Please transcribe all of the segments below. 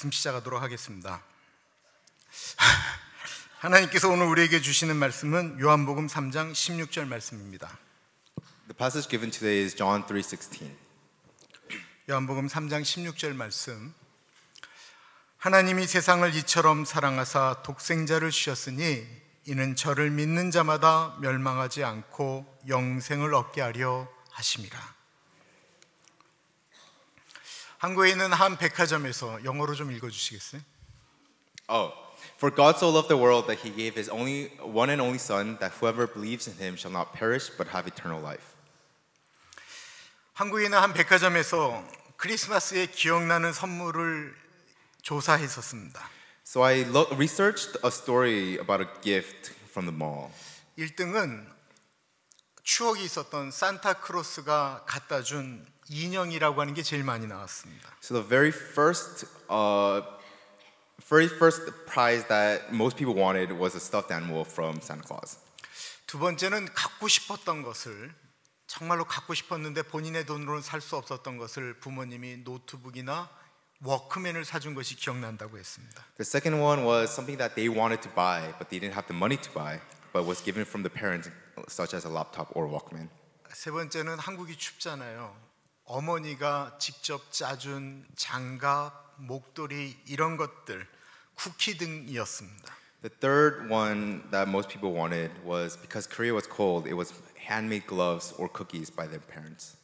말씀 시작하도록 하겠습니다. 하나님께서 오늘 우리에게 주시는 말씀은 요한복음 3장 16절 말씀입니다. The passage given today is John 3:16. 요한복음 3장 16절 말씀. 하나님이 세상을 이처럼 사랑하사 독생자를 주셨으니 이는 저를 믿는 자마다 멸망하지 않고 영생을 얻게 하려 하심이라. 한국에 있는 한 백화점에서 영어로 좀 읽어주시겠어요? For God so loved the world that He gave His one and only Son, that whoever believes in Him shall not perish but have eternal life. 한국에 있는 한 백화점에서 크리스마스에 기억나는 선물을 조사했었습니다. So I researched a story about a gift from the mall. 1등은 추억이 있었던 산타크로스가 갖다 준 인형이라고 하는 게 제일 많이 나왔습니다. So the very first prize that most people wanted was a stuffed animal from Santa Claus. 두 번째는 갖고 싶었던 것을 정말로 갖고 싶었는데 본인의 돈으로는 살 수 없었던 것을 부모님이 노트북이나 워크맨을 사준 것이 기억난다고 했습니다. The second one was something that they wanted to buy, but they didn't have the money to buy, but was given from the parents, such as a laptop or Walkman. 세 번째는 한국이 춥잖아요. 어머니가 직접 짜준 장갑, 목도리 이런 것들, 쿠키 등이었습니다. The third one that most people wanted was because Korea was cold, it was handmade gloves or cookies by their parents.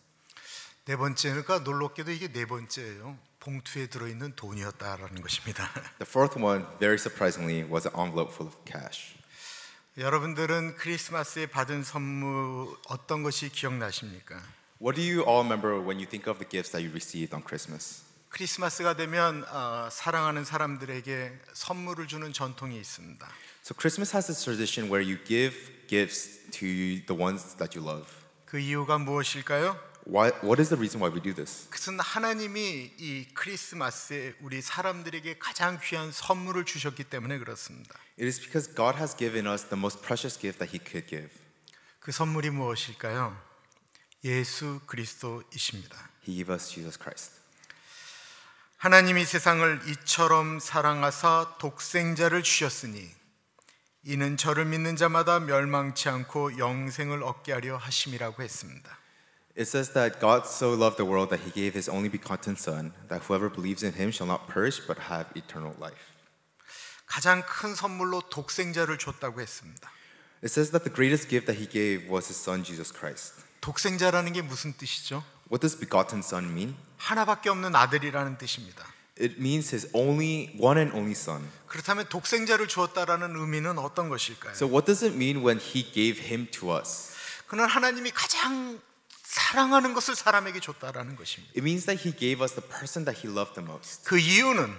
네 번째가 놀랍게도 이게 네 번째예요. 봉투에 들어있는 돈이었다라는 것입니다. The fourth one, very surprisingly, was an envelope full of cash. 여러분들은 크리스마스에 받은 선물 어떤 것이 기억나십니까? What do you all remember when you think of the gifts that you received on Christmas? 크리스마스가 되면 사랑하는 사람들에게 선물을 주는 전통이 있습니다. So Christmas has this tradition where you give gifts to the ones that you love. 그 이유가 무엇일까요? What is the reason why we do this? 그것은 하나님이 이 크리스마스에 우리 사람들에게 가장 귀한 선물을 주셨기 때문에 그렇습니다. It is because God has given us the most precious gift that He could give. 그 선물이 무엇일까요? 예수 그리스도이십니다. He gave us Jesus Christ. 하나님이 세상을 이처럼 사랑하사 독생자를 주셨으니 이는 저를 믿는 자마다 멸망치 않고 영생을 얻게 하려 하심이라고 했습니다. It says that God so loved the world that He gave His only begotten Son, that whoever believes in Him shall not perish but have eternal life. 가장 큰 선물로 독생자를 줬다고 했습니다. It says that the greatest gift that He gave was His Son Jesus Christ. 독생자라는 게 무슨 뜻이죠? What does begotten Son mean? 하나밖에 없는 아들이라는 뜻입니다. It means His one and only Son. 그렇다면 독생자를 주었다라는 의미는 어떤 것일까요? So what does it mean when He gave Him to us? 그는 하나님이 가장 사랑하는 것을 사람에게 줬다라는 것입니다. It means that He gave us the person that He loved the most. 그 이유는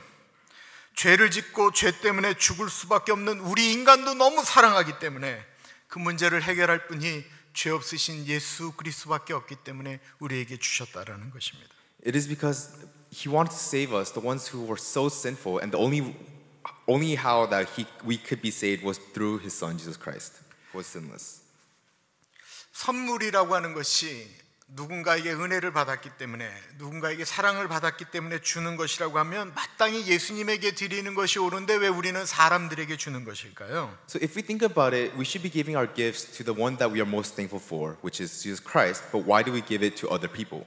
죄를 짓고 죄 때문에 죽을 수밖에 없는 우리 인간도 너무 사랑하기 때문에 그 문제를 해결할 분이 죄 없으신 예수 그리스도밖에 없기 때문에 우리에게 주셨다라는 것입니다. It is because He wanted to save us, the ones who were so sinful, and the only how that we could be saved was through His Son Jesus Christ, who was sinless. 선물이라고 하는 것이 누군가에게 은혜를 받았기 때문에 누군가에게 사랑을 받았기 때문에 주는 것이라고 하면 마땅히 예수님에게 드리는 것이 옳은데 왜 우리는 사람들에게 주는 것일까요? So if we think about it, we should be giving our gifts to the one that we are most thankful for, which is Jesus Christ, but why do we give it to other people?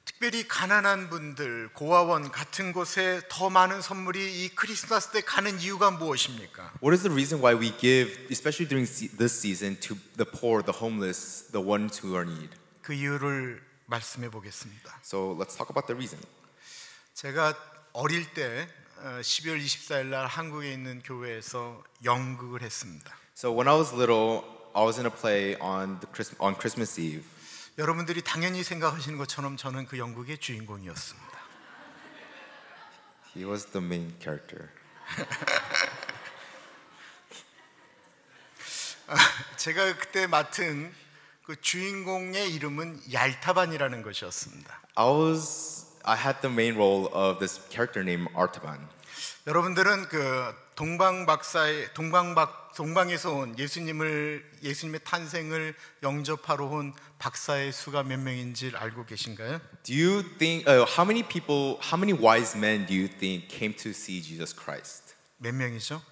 특별히 가난한 분들, 고아원 같은 곳에 더 많은 선물이 이 크리스마스 때 가는 이유가 무엇입니까? What is the reason why we give, especially during this season, to the poor, the homeless, the ones who are in need? 그 이유를 말씀해 보겠습니다. So let's talk about the reason. 제가 어릴 때 12월 24일 날 한국에 있는 교회에서 연극을 했습니다. So when I was little, I was in a play on Christmas Eve. 여러분들이 당연히 생각하시는 것처럼 저는 그 연극의 주인공이었습니다. He was the main character. 제가 그때 맡은 그 주인공의 이름은 얄타반이라는 것이었습니다. I had the main role of this character named Artaban. 여러분들은 그 동방에서 온 예수님의 탄생을 영접하러 온 박사의 수가 몇 명인지 알고 계신가요? Do you think how many wise men do you think came to see Jesus Christ? 몇 명이죠?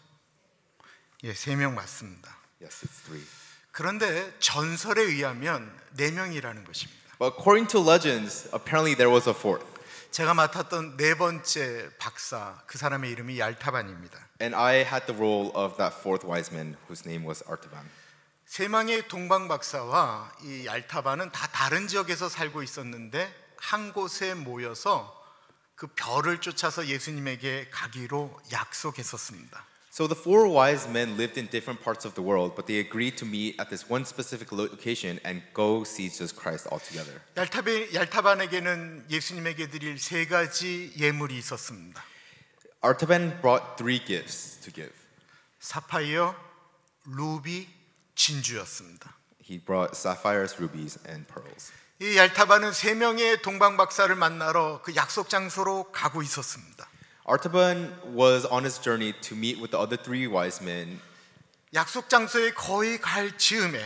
예, 3명 맞습니다. Yes, it's 3. 그런데 전설에 의하면 4명이라는 것입니다. But according to legends, apparently there was a fourth. 제가 맡았던 4번째 박사, 그 사람의 이름이 얄타반입니다. And I had the role of that fourth wise man whose name was Artaban. 3명의 동방 박사와 이 얄타반은 다 다른 지역에서 살고 있었는데 한 곳에 모여서 그 별을 쫓아서 예수님에게 가기로 약속했었습니다. So the four wise men lived in different parts of the world, but they agreed to meet at this one specific location and go see Jesus Christ all together. 얄타반에게는 예수님에게 드릴 3가지 예물이 있었습니다. Artaban brought 3 gifts to give. 사파이어, 루비, 진주였습니다. He brought sapphires, rubies, and pearls. 이 얄타반은 3명의 동방 박사를 만나러 그 약속 장소로 가고 있었습니다. Artaban was on his journey to meet with the other 3 wise men. 약속 장소에 거의 갈 즈음에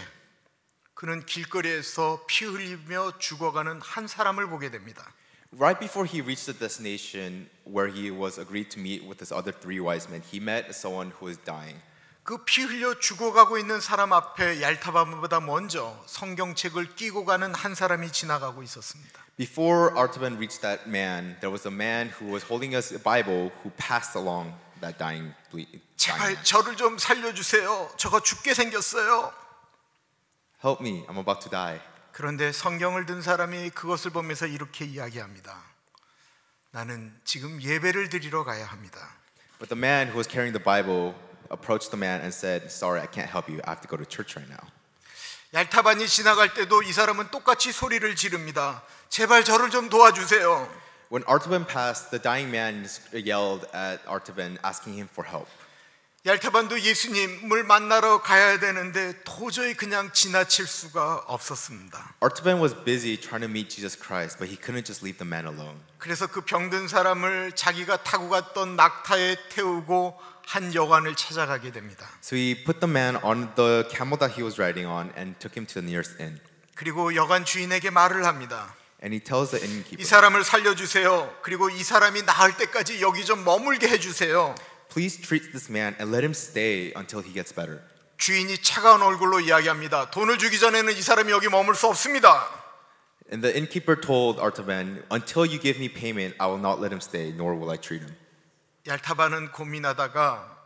그는 길거리에서 피 흘리며 죽어가는 한 사람을 보게 됩니다. Right before he reached the destination where he was agreed to meet with his other 3 wise men, he met someone who was dying. 그 피 흘려 죽어가고 있는 사람 앞에 얄타반보다 먼저 성경책을 끼고 가는 한 사람이 지나가고 있었습니다. Before Artaban reached that man, there was a man who was holding a Bible who passed along that dying man. 제발 저를 좀 살려주세요. 저가 죽게 생겼어요. Help me, I'm about to die. 그런데 성경을 든 사람이 그것을 보면서 이렇게 이야기합니다. 나는 지금 예배를 드리러 가야 합니다. But the man who was carrying the Bible approached the man and said, "Sorry, I can't help you. I have to go to church right now." 얄타반이 지나갈 때도 이 사람은 똑같이 소리를 지릅니다. 제발 저를 좀 도와주세요. When Artaban passed, the dying man yelled at Artaban, asking him for help. 얄타반도 예수님을 만나러 가야 되는데 도저히 그냥 지나칠 수가 없었습니다. Artaban was busy trying to meet Jesus Christ, but he couldn't just leave the man alone. 그래서 그 병든 사람을 자기가 타고 갔던 낙타에 태우고 한 여관을 찾아가게 됩니다. So he put the man on the camel that he was riding on and took him to the nearest inn. 그리고 여관 주인에게 말을 합니다. And he tells the 이 innkeeper, 사람을 살려주세요. 그리고 이 사람이 나을 때까지 여기 좀 머물게 해주세요. "Please treat this man and let him stay until he gets better." 주인이 차가운 얼굴로 이야기합니다. 돈을 주기 전에는 이 사람이 여기 머물 수 없습니다. And the innkeeper told Artaban, "Until you give me payment, I will not let him stay, nor will I treat him." 얄타반은 고민하다가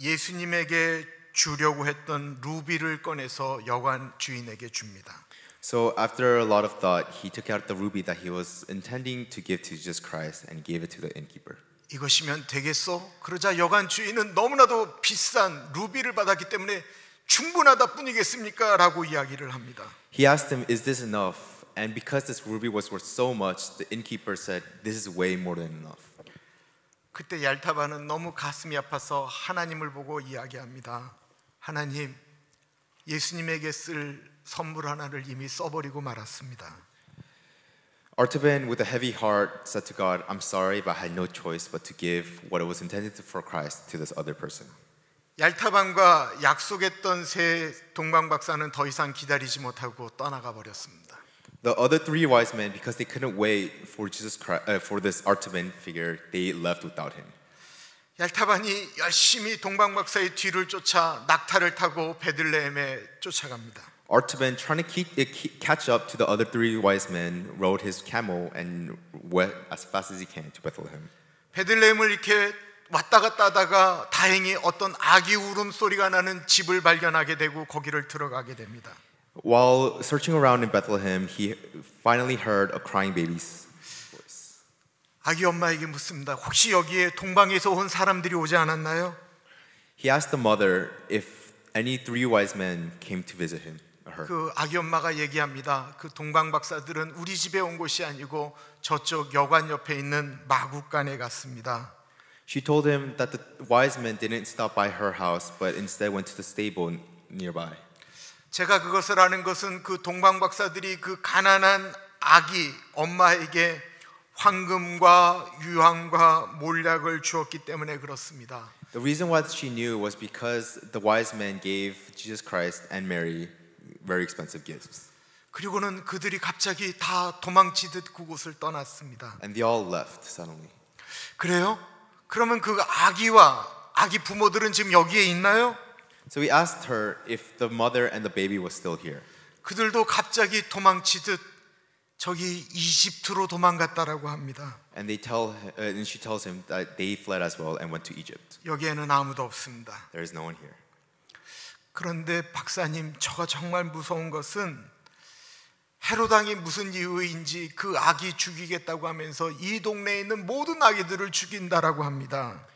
예수님에게 주려고 했던 루비를 꺼내서 여관 주인에게 줍니다. So after a lot of thought, he took out the ruby that he was intending to give to Jesus Christ and gave it to the innkeeper. 이것이면 되겠소? 그러자 여관 주인은 너무나도 비싼 루비를 받았기 때문에 충분하다 뿐이겠습니까? 라고 이야기를 합니다. He asked him, "Is this enough?" And because this ruby was worth so much, the innkeeper said, "This is way more than enough." 그때 얄타반은 너무 가슴이 아파서 하나님을 보고 이야기합니다. 하나님, 예수님에게 쓸 선물 하나를 이미 써버리고 말았습니다. Artaban, with a heavy heart, said to God, "I'm sorry, but I had no choice but to give what was intended for Christ to this other person." 얄타반과 약속했던 세 동방 박사는 더 이상 기다리지 못하고 떠나가 버렸습니다. The other 3 wise men, because they couldn't wait for Jesus Christ, for this Artaban figure, they left without him. 얄타반이 열심히 동방 박사의 뒤를 쫓아 낙타를 타고 베들레헴에 쫓아갑니다. Artaban, trying to catch up to the other 3 wise men, rode his camel and went as fast as he can to Bethlehem. 베들레헴을 이렇게 왔다 갔다 하다가 다행히 어떤 아기 울음소리가 나는 집을 발견하게 되고 거기를 들어가게 됩니다. While searching around in Bethlehem, he finally heard a crying baby's voice. 아기 엄마에게 묻습니다. 혹시 여기에 동방에서 온 사람들이 오지 않았나요? He asked the mother if any 3 wise men came to visit him or her. 그 아기 엄마가 얘기합니다. 그 동방 박사들은 우리 집에 온 곳이 아니고 저쪽 여관 옆에 있는 마국간에 갔습니다. She told him that the wise men didn't stop by her house, but instead went to the stable nearby. 제가 그것을 아는 것은 그 동방 박사들이 그 가난한 아기 엄마에게 황금과 유황과 몰약을 주었기 때문에 그렇습니다. The reason why she knew was because the wise men gave Jesus Christ and Mary very expensive gifts. 그리고는 그들이 갑자기 다 도망치듯 그곳을 떠났습니다. And they all left suddenly. 그래요? 그러면 그 아기와 아기 부모들은 지금 여기에 있나요? So we asked her if the mother and the baby was still here. 그들도 갑자기 도망치듯 저기 이집트로 도망갔다라고 합니다. And she tells him that they fled as well and went to Egypt. 여기에는 아무도 없습니다. There is no one here. 그런데 박사님, 저가 정말 무서운 것은 헤로당이 무슨 이유인지 그 아기 죽이겠다고 하면서 이 동네에 있는 모든 아기들을 죽인다라고 합니다.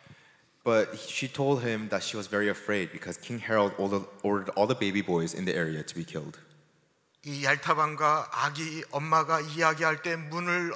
But she told him that she was very afraid because King Herod ordered all the baby boys in the area to be killed. 이 얄타반과 아기 엄마가 이야기할 때 문을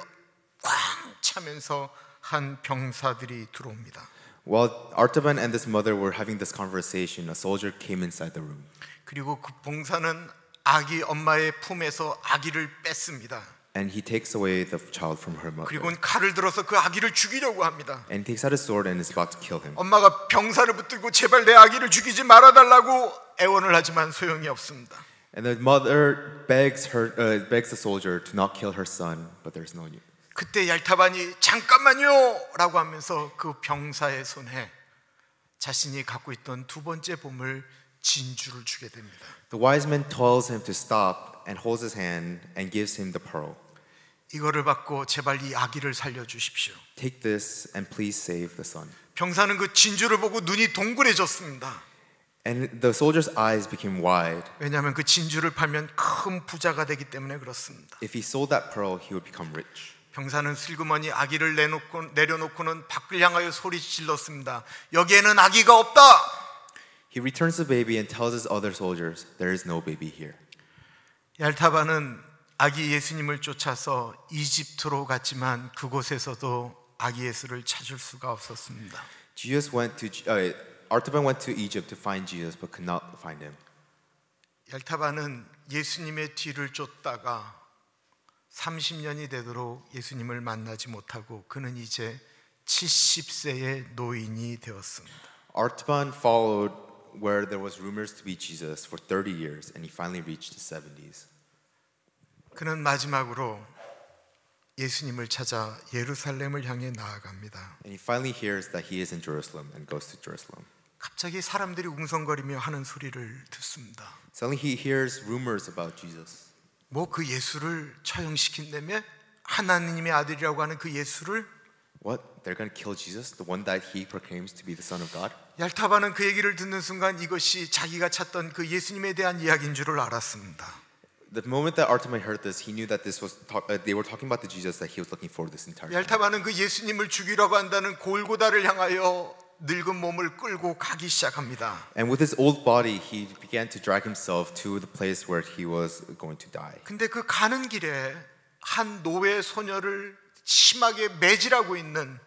꽉 차면서 한 병사들이 들어옵니다. While Artaban and his mother were having this conversation, a soldier came inside the room. 그리고 그 봉사는 아기 엄마의 품에서 아기를 뺐습니다. And he takes away the child from her mother. 그리고 칼을 들어서 그 아기를 죽이려고 합니다. And he takes out his sword and is about to kill him. 엄마가 병사를 붙들고 제발 내 아기를 죽이지 말아달라고 애원을 하지만 소용이 없습니다. And the mother begs the soldier to not kill her son, but there's no use. 그때 얄타반이 잠깐만요 라고 하면서 그 병사의 손에 자신이 갖고 있던 두 번째 보물 진주를 주게 됩니다. The wise man tells him to stop and holds his hand and gives him the pearl. 이거를 받고 제발 이 아기를 살려주십시오. Take this and please save the son. 병사는 그 진주를 보고 눈이 동그래졌습니다. And the soldier's eyes became wide. 왜냐하면 그 진주를 팔면 큰 부자가 되기 때문에 그렇습니다. If he sold that pearl, he would become rich. 병사는 슬그머니 아기를 내려놓고는 밖을 향하여 소리 질렀습니다. 여기에는 아기가 없다. He returns the baby and tells his other soldiers, there is no baby here. 얄타반은 아기 예수님을 쫓아서 이집트로 갔지만 그곳에서도 아기 예수를 찾을 수가 없었습니다. Artaban went to Egypt to find Jesus, but could not find him. 얄타반은 예수님의 뒤를 쫓다가 30년이 되도록 예수님을 만나지 못하고 그는 이제 70세의 노인이 되었습니다. Artaban followed where there was rumors to be Jesus for 30 years, and he finally reached his 70s. 그는 마지막으로 예수님을 찾아 예루살렘을 향해 나아갑니다. And he finally hears that he is in Jerusalem and goes to Jerusalem. 갑자기 사람들이 웅성거리며 하는 소리를 듣습니다. Suddenly he hears rumors about Jesus. 뭐 그 예수를 처형시킨다며? 하나님의 아들이라고 하는 그 예수를? What? They're going to kill Jesus, the one that he proclaims to be the Son of God? 얄타반은 그 얘기를 듣는 순간 이것이 자기가 찾던 그 예수님에 대한 이야기인 줄을 알았습니다. The moment that Artaban heard this, he knew that they were talking about the Jesus that he was looking for this entire time. 얄타반은 그 예수님을 죽이려고 한다는 골고다를 향하여 늙은 몸을 끌고 가기 시작합니다. And with his old body, he began to drag himself to the place where he was going to die. 근데 그 가는 길에 한 노예 소녀를 심하게 매질하고 있는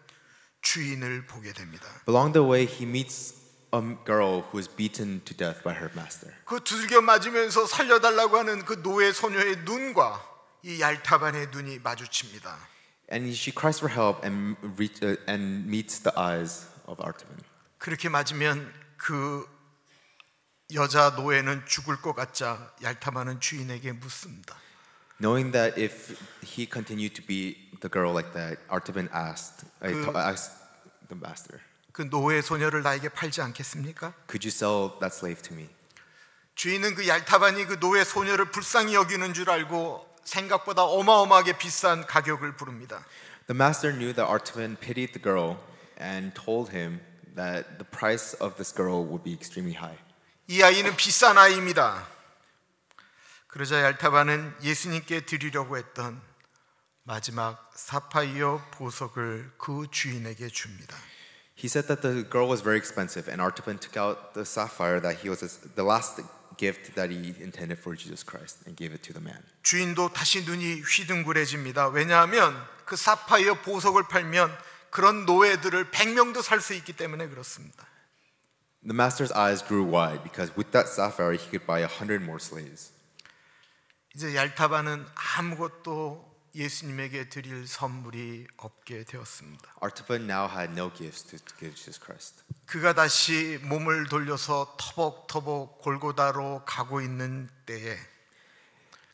주인을 보게 됩니다. Along the way, he meets a girl who is beaten to death by her master. 그 두들겨 맞으면서 살려달라고 하는 그 노예 소녀의 눈과 이 얄타반의 눈이 마주칩니다. And she cries for help and meets the eyes of Artaban. 그렇게 맞으면 그 여자 노예는 죽을 것 같자 얄타반은 주인에게 묻습니다. Knowing that if he continued to beat the girl like that, Artaban asked the master, 그 노예 소녀를 나에게 팔지 않겠습니까? "Could you sell that slave to me?" 주인은 그 얄타반이 그 노예 소녀를 불쌍히 여기는 줄 알고 생각보다 어마어마하게 비싼 가격을 부릅니다. The master knew that Artaban pitied the girl and told him that the price of this girl would be extremely high. 이 아이는 비싼 아이입니다. 그러자 얄타반은 예수님께 드리려고 했던 마지막 사파이어 보석을 그 주인에게 줍니다. He said that the girl was very expensive, and Artaban took out the sapphire that the last gift that he intended for Jesus Christ, and gave it to the man. 주인도 다시 눈이 휘둥그레집니다. 왜냐하면 그 사파이어 보석을 팔면 그런 노예들을 100명도 살 수 있기 때문에 그렇습니다. The master's eyes grew wide because with that sapphire he could buy 100 more slaves. 이제 얄타반은 아무것도 예수님에게 드릴 선물이 없게 되었습니다. Artaban now had no gifts to give Jesus Christ. 그가 다시 몸을 돌려서 터벅터벅 골고다로 가고 있는 때에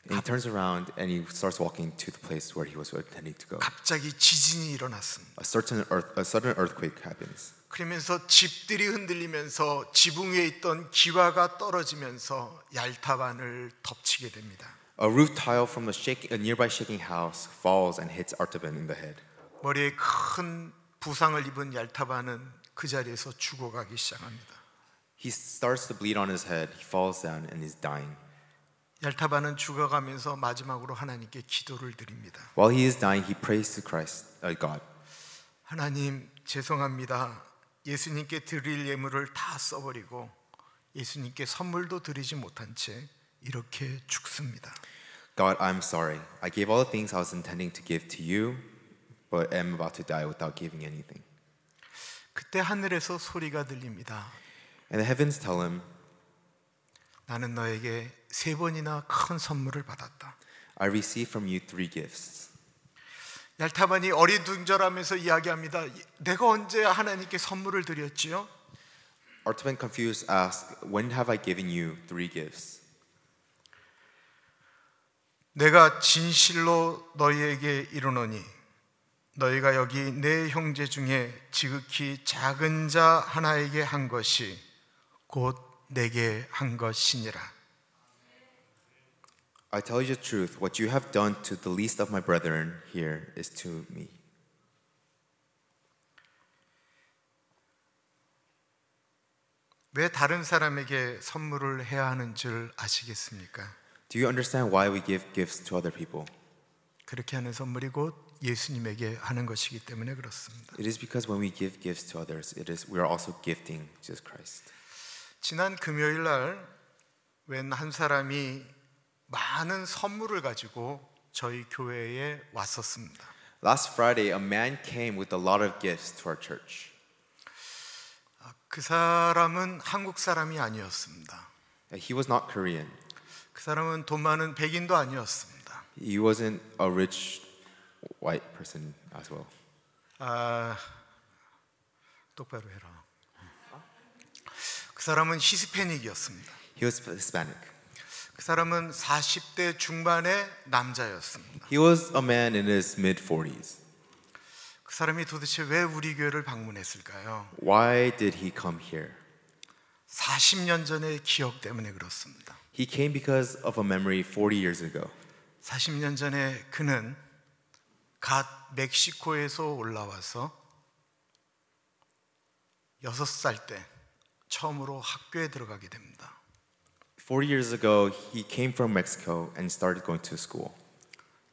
And he turns around and he starts walking to the place where he was intending to go. 갑자기 지진이 일어났습니다. A sudden earthquake happens. 그러면서 집들이 흔들리면서 지붕 위에 있던 기와가 떨어지면서 얄타반을 덮치게 됩니다. A roof tile from a nearby shaking house falls and hits Artaban in the head. 머리에 큰 부상을 입은 얄타반은 그 자리에서 죽어가기 시작합니다. He starts to bleed on his head. He falls down and is dying. 얄타반은 죽어가면서 마지막으로 하나님께 기도를 드립니다. While he is dying, he prays to God. 하나님 죄송합니다. 예수님께 드릴 예물을 다 써버리고 예수님께 선물도 드리지 못한 채 이렇게 죽습니다. God, I'm sorry. I gave all the things I was intending to give to you, but am about to die without giving anything. 그때 하늘에서 소리가 들립니다. And the heavens tell him, 나는 너에게 3번이나 큰 선물을 받았다. I received from you 3 gifts. 얄타반이 어리둥절하면서 이야기합니다. 내가 언제 하나님께 선물을 드렸지요? Artaban confused asked, When have I given you 3 gifts? 내가 진실로 너희에게 이르노니 너희가 여기 내 형제 중에 지극히 작은 자 하나에게 한 것이 곧 내게 한 것이니라. I tell you the truth, what you have done to the least of my brethren here is to me. 왜 다른 사람에게 선물을 해야 하는 줄 아시겠습니까? Do you understand why we give gifts to other people? 그렇게 하는 선물이 곧 예수님에게 하는 것이기 때문에 그렇습니다. It is because when we give gifts to others, we are also gifting Jesus Christ. 지난 금요일 날 웬 한 사람이 많은 선물을 가지고 저희 교회에 왔었습니다. Last Friday, a man came with a lot of gifts to our church. 그 사람은 한국 사람이 아니었습니다. He was not Korean. 그 사람은 돈 많은 백인도 아니었습니다. He wasn't a rich white person as well. 똑바로 해라. 그 사람은 히스패닉이었습니다. He was Hispanic. 그 사람은 40대 중반의 남자였습니다. He was a man in his mid-40s. 그 사람이 도대체 왜 우리 교회를 방문했을까요? Why did he come here? 40년 전의 기억 때문에 그렇습니다. He came because of a memory 40 years ago. 40년 전에 그는 갓 멕시코에서 올라와서 6살 때 처음으로 학교에 들어가게 됩니다. 40 years ago, he came from Mexico and started going to school.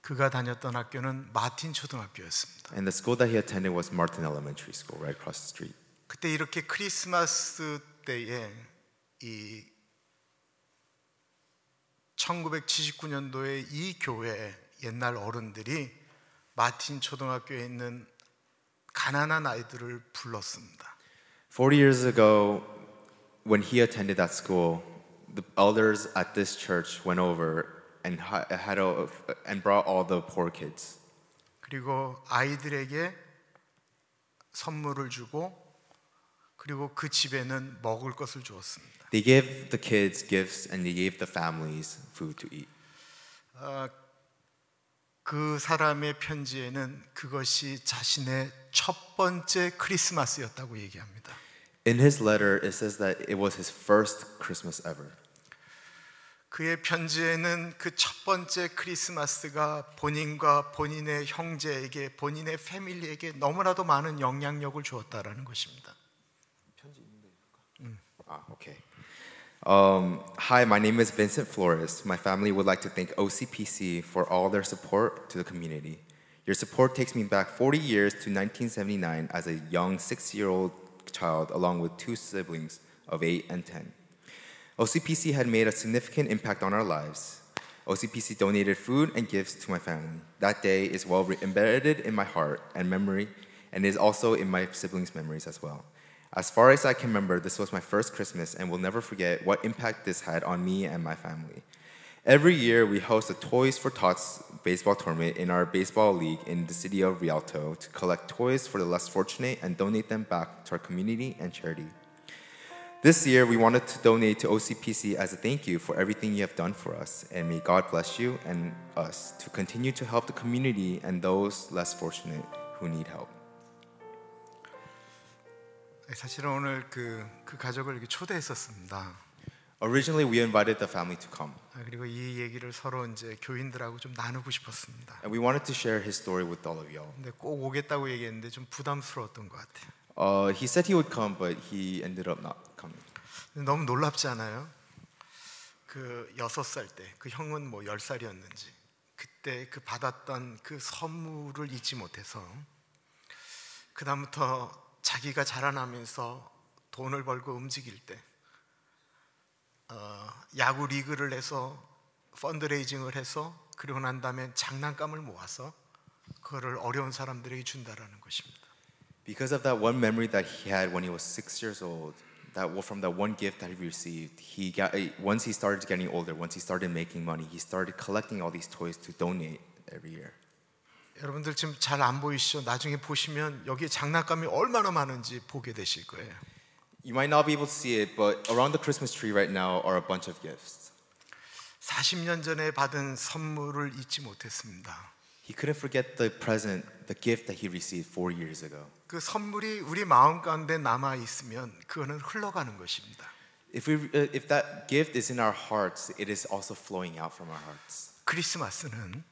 그가 다녔던 학교는 마틴 초등학교였습니다. And the school that he attended was Martin Elementary School, right across the street. 그때 이렇게 크리스마스 때에 이 1979년도에 이 교회 옛날 어른들이 마틴 초등학교에 있는 가난한 아이들을 불렀습니다. 40 years ago, when he attended that school, the elders at this church went over and brought all the poor kids. 그리고 아이들에게 선물을 주고 그리고 그 집에는 먹을 것을 주었습니다. They gave the kids gifts and they gave the families food to eat. 그 사람의 편지에는 그것이 자신의 첫 번째 크리스마스였다고 얘기합니다. In his letter, it says that it was his first Christmas ever. 그의 편지에는 그 첫 번째 크리스마스가 본인과 본인의 형제에게, 본인의 패밀리에게 너무나도 많은 영향력을 주었다라는 것입니다. Okay. Hi, my name is Vincent Flores. My family would like to thank OCPC for all their support to the community. Your support takes me back 40 years to 1979 as a young 6-year-old child along with 2 siblings of 8 and 10. OCPC had made a significant impact on our lives. OCPC donated food and gifts to my family. That day is well embedded in my heart and memory and is also in my siblings' memories as well. As far as I can remember, this was my first Christmas and will never forget what impact this had on me and my family. Every year, we host a Toys for Tots baseball tournament in our baseball league in the city of Rialto to collect toys for the less fortunate and donate them back to our community and charity. This year, we wanted to donate to OCPC as a thank you for everything you have done for us, and may God bless you and us to continue to help the community and those less fortunate who need help. 사실은 오늘 그 가족을 이렇게 초대했었습니다. Originally, we invited the family to come, 그리고 이 얘기를 서로 이제 교인들하고 좀 나누고 싶었습니다. and we wanted to share his story with all of y'all. 근데 꼭 오겠다고 얘기했는데 좀 부담스러웠던 것 같아요. He said he would come, but he ended up not coming. 너무 놀랍지 않아요? 그 6살 때, 그 형은 뭐 10살이었는지 그때 그 받았던 그 선물을 잊지 못해서 그 다음부터 자기가 자라나면서 돈을 벌고 움직일 때 야구 리그를 해서 펀드레이징을 해서 그리고 난 다음에 장난감을 모아서 그거를 어려운 사람들에게 준다라는 것입니다. Because of that one memory that he had when he was 6 years old, from that one gift that he received, once he started getting older, once he started making money, he started collecting all these toys to donate every year. 여러분들 지금 잘 안 보이시죠? 나중에 보시면 여기에 장난감이 얼마나 많은지 보게 되실 거예요. You might not be able to see it, but around the Christmas tree right now are a bunch of gifts. 40년 전에 받은 선물을 잊지 못했습니다. He couldn't forget the gift that he received 4 years ago. 그 선물이 우리 마음 가운데 남아 있으면 그거는 흘러가는 것입니다. If that gift is in our hearts, it is also flowing out from our hearts. 크리스마스는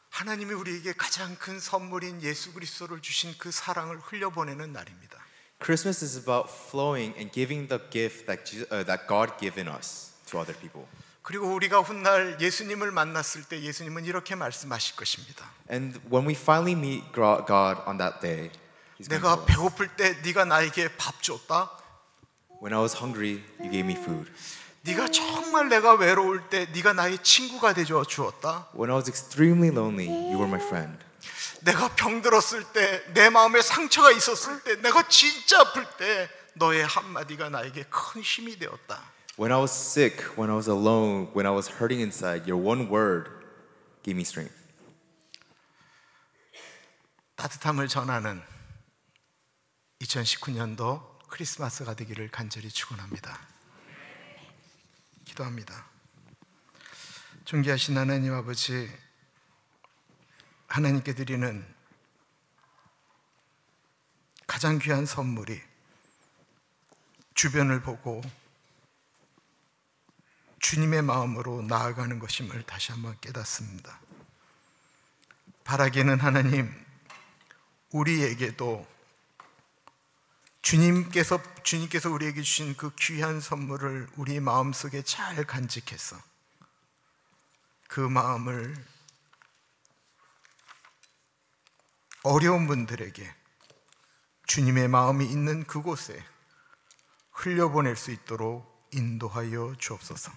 하나님이 우리에게 가장 큰 선물인 예수 그리스도를 주신 그 사랑을 흘려보내는 날입니다. Christmas is about flowing and giving the gift that God given us to other people. 그리고 우리가 훗날 예수님을 만났을 때 예수님은 이렇게 말씀하실 것입니다. And when we finally meet God on that day, He's going to 내가 tell us, 배고플 때 네가 나에게 밥 줬다. When I was hungry, you gave me food. 네가 정말 내가 외로울 때 네가 나의 친구가 되어 주었다. When I was extremely lonely, you were my friend. 내가 병들었을 때, 내 마음에 상처가 있었을 때, 내가 진짜 아플 때 너의 한마디가 나에게 큰 힘이 되었다. When I was sick, when I was alone, when I was hurting inside, your one word gave me strength. 따뜻함을 전하는 2019년도 크리스마스가 되기를 간절히 축원합니다. 기도합니다. 존귀하신 하나님 아버지, 하나님께 드리는 가장 귀한 선물이 주변을 보고 주님의 마음으로 나아가는 것임을 다시 한번 깨닫습니다. 바라기는 하나님, 우리에게도 주님께서 우리에게 주신 그 귀한 선물을 우리 마음속에 잘 간직해서 그 마음을 어려운 분들에게 주님의 마음이 있는 그곳에 흘려보낼 수 있도록 인도하여 주옵소서.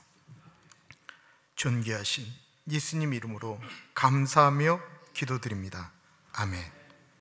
존귀하신 예수님 이름으로 감사하며 기도드립니다. 아멘.